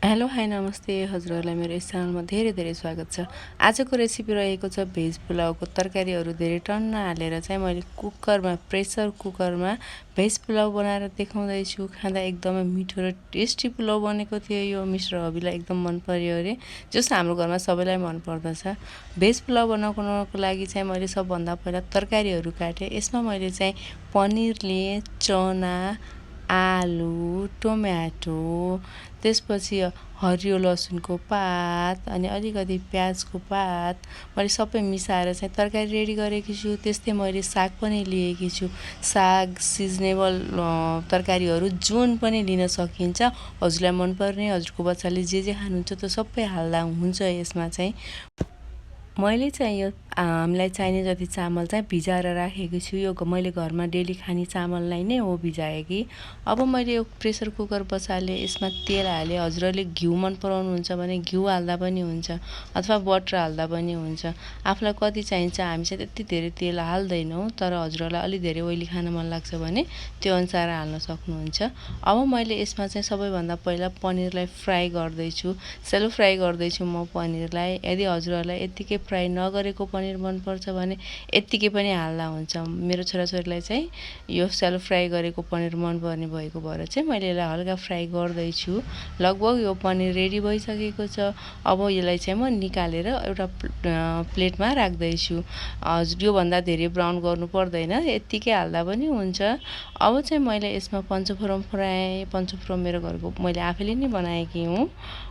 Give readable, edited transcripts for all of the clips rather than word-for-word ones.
Hello hi नमस्ते हजुरहरूलाई मेरो यस च्यानलमा धेरै धेरै स्वागत छ। आजको रेसिपी रहेको छ भेज पुलाउको। तरकारीहरू धेरै टन्न हालेर चाहिँ मैले प्रेसर कुकरमा भेज पुलाउ बनाएर देखाउँदैछु। खाँदा एकदमै मिठो र टेस्टी पुलाउ बनेको थियो। यो मिश्र हबीलाई एकदम मन पर्यो अरे, जस हाम्रो घरमा सबैलाई मन पर्दछ। भेज पुलाउ बनाउनको लागि चाहिँ मैले सबभन्दा पहिला तरकारीहरू काटेँ। यसमा मैले चाहिँ पनिरले, चना, आलु, टोम्याटो, त्यसपछि हरियो लसुनको पात अनि अलिकति प्याजको पात मैले सबै मिसाएर चाहिँ तरकारी रेडी गरेकी छु। त्यस्तै मैले साग पनि लिएकी छु। साग सिजनेबल तरकारीहरू जुन पनि लिन सकिन्छ। हजुरलाई मनपर्ने, हजुरको बच्चाले जे खानुहुन्छ त्यो सबै हाल्दा हुन्छ। यसमा चाहिँ मैले चाहिँ यो हामीलाई चाहिने जति चामल चाहिँ भिजाएर राखेको छु। यो मैले घरमा डेली खाने चामललाई नै हो भिजाएकी। अब मैले यो प्रेसर कुकर बसालेँ, यसमा तेल हालेँ। हजुरहरूले घिउ मन पराउनुहुन्छ भने घिउ हाल्दा पनि हुन्छ अथवा बटर हाल्दा पनि हुन्छ। आफूलाई कति चाहिन्छ, हामी चाहिँ त्यति धेरै तेल हाल्दैनौँ, तर हजुरहरूलाई अलिक धेरै ओइली खान मन लाग्छ भने त्यो अनुसार हाल्न सक्नुहुन्छ। अब मैले यसमा चाहिँ सबैभन्दा पहिला पनिरलाई फ्राई गर्दैछु। सेलो फ्राई गर्दैछु म पनिरलाई। यदि हजुरहरूलाई यत्तिकै फ्राई नगरेको पनिर मनपर्छ भने यत्तिकै पनि हाल्दा हुन्छ। मेरो छोराछोरीलाई चाहिँ यो सेलो फ्राई गरेको पनिर मनपर्ने भएको भएर चाहिँ मैले यसलाई हल्का फ्राई गर्दैछु। लगभग यो पनिर रेडी भइसकेको छ। अब यसलाई चाहिँ म निकालेर एउटा प्लेटमा राख्दैछु। हजुर योभन्दा धेरै ब्राउन गर्नु पर्दैन, यत्तिकै हाल्दा पनि हुन्छ। अब चाहिँ मैले यसमा पन्चफोरन फ्राई, पन्चफोरन मेरो घरको मैले आफैले नै बनाएकी हुँ।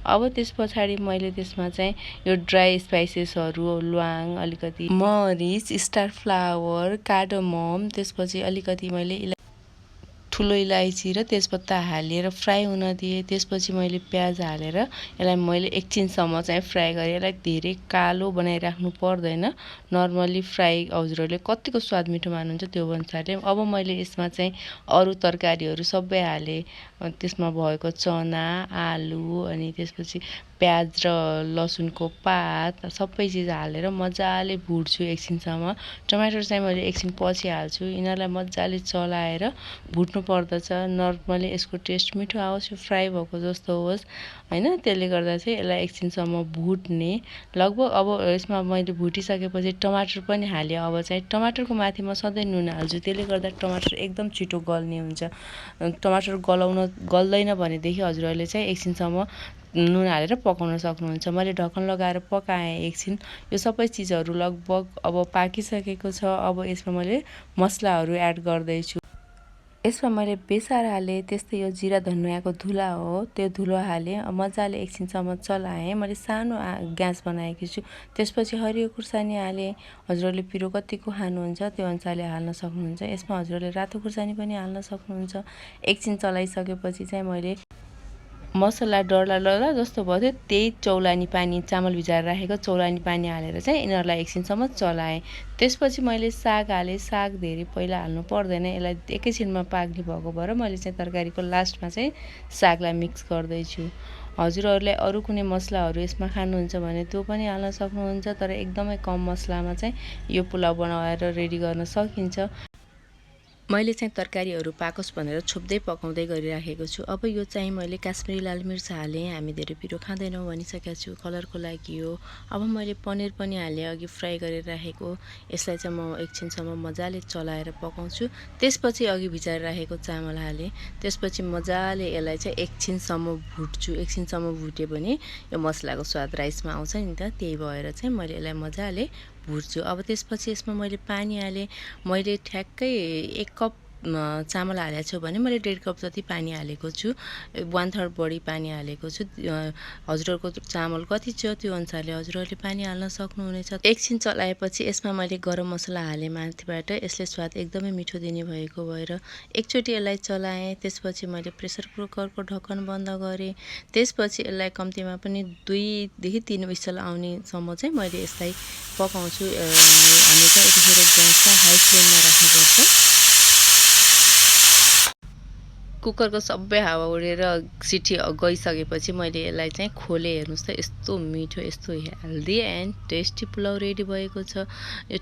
अब त्यस पछाडि मैले त्यसमा चाहिँ यो ड्राई स्पाइसेसहरू, ल्वाङ, अलिकति मरिच, स्टार फ्लावर, कार्डमम, त्यसपछि अलिकति मैले ठुलो इलायची र तेजपत्ता हालेर फ्राई हुन दिएँ। त्यसपछि मैले प्याज हालेर यसलाई मैले एकछिनसम्म चाहिँ फ्राई गरेँ। यसलाई धेरै कालो बनाइराख्नु पर्दैन, नर्मली फ्राई हजुरहरूले कतिको स्वाद मिठो मान्नुहुन्छ त्यो अनुसारले। अब मैले यसमा चाहिँ अरू तरकारीहरू सबै हालेँ। त्यसमा भएको चना, आलु, अनि त्यसपछि प्याज र लसुनको पात सबै चिज हालेर मजाले भुट्छु एकछिनसम्म। टमाटर चाहिँ मैले एकछिन पछि हाल्छु। यिनीहरूलाई मजाले चलाएर भुट्नु पर्दछ। नर्मली यसको टेस्ट मिठो आओस्, यो फ्राई भएको जस्तो होस् हैन। त्यसले गर्दा चाहिँ यसलाई एकछिनसम्म भुट्ने। लगभग अब यसमा मैले भुटिसकेपछि टमाटर पनि हालेँ। अब चाहिँ टमाटरको माथि म सधैँ नुन हाल्छु। त्यसले गर्दा टमाटर एकदम छिटो गल्ने हुन्छ। टमाटर गल्दैन भनेदेखि हजुरहरूले चाहिँ एकछिनसम्म नुन हालेर पकाउन सक्नुहुन्छ। मैले ढक्कन लगाएर पकाएँ एकछिन। यो सबै चिजहरू लगभग अब पाकिसकेको छ। अब यसमा मैले मसलाहरू एड गर्दैछु। यसमा मैले बेसार हालेँ, त्यस्तै यो जिरा धनियाँको धुला हो त्यो धुलो हालेँ। मजाले एकछिनसम्म चलाएँ। मैले सानो ग्यास बनाएकी छु। त्यसपछि हरियो खुर्सानी हालेँ। हजुरहरूले पिरो कतिको खानुहुन्छ त्यो अनुसारले हाल्न सक्नुहुन्छ। यसमा हजुरहरूले रातो खुर्सानी पनि हाल्न सक्नुहुन्छ। एकछिन चलाइसकेपछि चाहिँ मैले मसला डढ्ला जस्तो भयो थियो, त्यही चौलानी पानी, चामल भिजाएर राखेको चौलानी पानी हालेर चाहिँ यिनीहरूलाई एकछिनसम्म चलाएँ। त्यसपछि मैले साग हालेँ। साग धेरै पहिला हाल्नु पर्दैन, यसलाई एकैछिनमा पाक्ने भएको भएर मैले चाहिँ तरकारीको लास्टमा चाहिँ सागलाई मिक्स गर्दैछु। हजुरहरूले अरू कुनै मसलाहरू यसमा खानुहुन्छ भने त्यो पनि हाल्न सक्नुहुन्छ, तर एकदमै कम मसलामा चाहिँ यो पुलाउ बनाएर रेडी गर्न सकिन्छ। मैले चाहिँ तरकारीहरू पाकोस् भनेर छोप्दै पकाउँदै गरिराखेको छु। अब यो चाहिँ मैले काश्मिरी लाल मिर्च हालेँ। हामी धेरै पिरो खाँदैनौँ भनिसकेको छु, कलरको लागि हो। अब मैले पनिर पनि हालेँ अघि फ्राई गरेर राखेको। यसलाई चाहिँ म एकछिनसम्म मजाले चलाएर पकाउँछु। त्यसपछि अघि भिजाएर राखेको चामल हालेँ। त्यसपछि मजाले यसलाई चाहिँ एकछिनसम्म भुट्छु। एकछिनसम्म भुट्यो भने यो मसलाको स्वाद राइसमा आउँछ नि त, त्यही भएर चाहिँ मैले यसलाई मजाले भुट्छु। अब त्यसपछि यसमा मैले पानी हालेँ। मैले ठ्याक्कै 1 कप चामल हालेको छु भने मैले 1.5 कप जति पानी हालेको छु। 1/3 बढी पानी हालेको छु। हजुरहरूको चामल कति छ त्यो अनुसारले हजुरहरूले पानी हाल्न सक्नुहुनेछ। एकछिन चलाएपछि यसमा मैले गरम मसला हालेँ माथिबाट। यसले स्वाद एकदमै मिठो दिने भएको भएर एकचोटि यसलाई चलाएँ। त्यसपछि मैले प्रेसर कुकरको ढक्कन बन्द गरेँ। त्यसपछि यसलाई कम्तीमा पनि 2 देखि 3 विसल आउनेसम्म चाहिँ मैले यसलाई पकाउँछु। हामी चाहिँ यतिखेर ग्यासलाई हाई फ्लेममा राख्नुपर्छ। कुकरको सबै हावा उडेर सिटी गइसकेपछि मैले यसलाई चाहिँ खोले। हेर्नुहोस् त यस्तो मिठो, यस्तो healthy and tasty pulao ready भएको छ। यो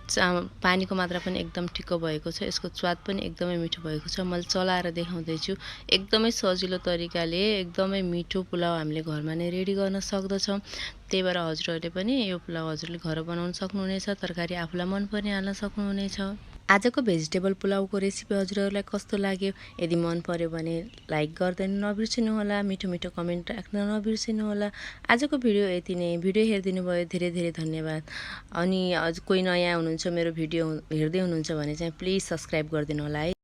पानीको मात्रा पनि एकदम ठिक्क भएको छ, यसको स्वाद पनि एकदमै मिठो भएको छ। मैले चलाएर देखाउँदैछु। एकदमै सजिलो तरिकाले एकदमै मिठो पुलाउ हामीले घरमा नै रेडी गर्न सक्दछौँ। त्यही भएर हजुरहरूले पनि यो पुलाउ हजुरले घर बनाउन सक्नुहुनेछ। तरकारी आफूलाई मनपर्ने हाल्न सक्नुहुनेछ। आजको भेजिटेबल पुलाउको रेसिपी हजुरहरूलाई कस्तो लाग्यो? यदि मन पर्यो भने लाइक गर्दैन नबिर्सिनुहोला, मिठो मिठो कमेन्ट राख्न नबिर्सिनुहोला। आजको भिडियो यति नै। भिडियो हेरिदिनु भयो धेरै धेरै धन्यवाद। अनि कोही नयाँ हुनुहुन्छ मेरो भिडियो हेर्दै हुनुहुन्छ भने चाहिँ प्लिज सब्सक्राइब गरिदिनु होला है।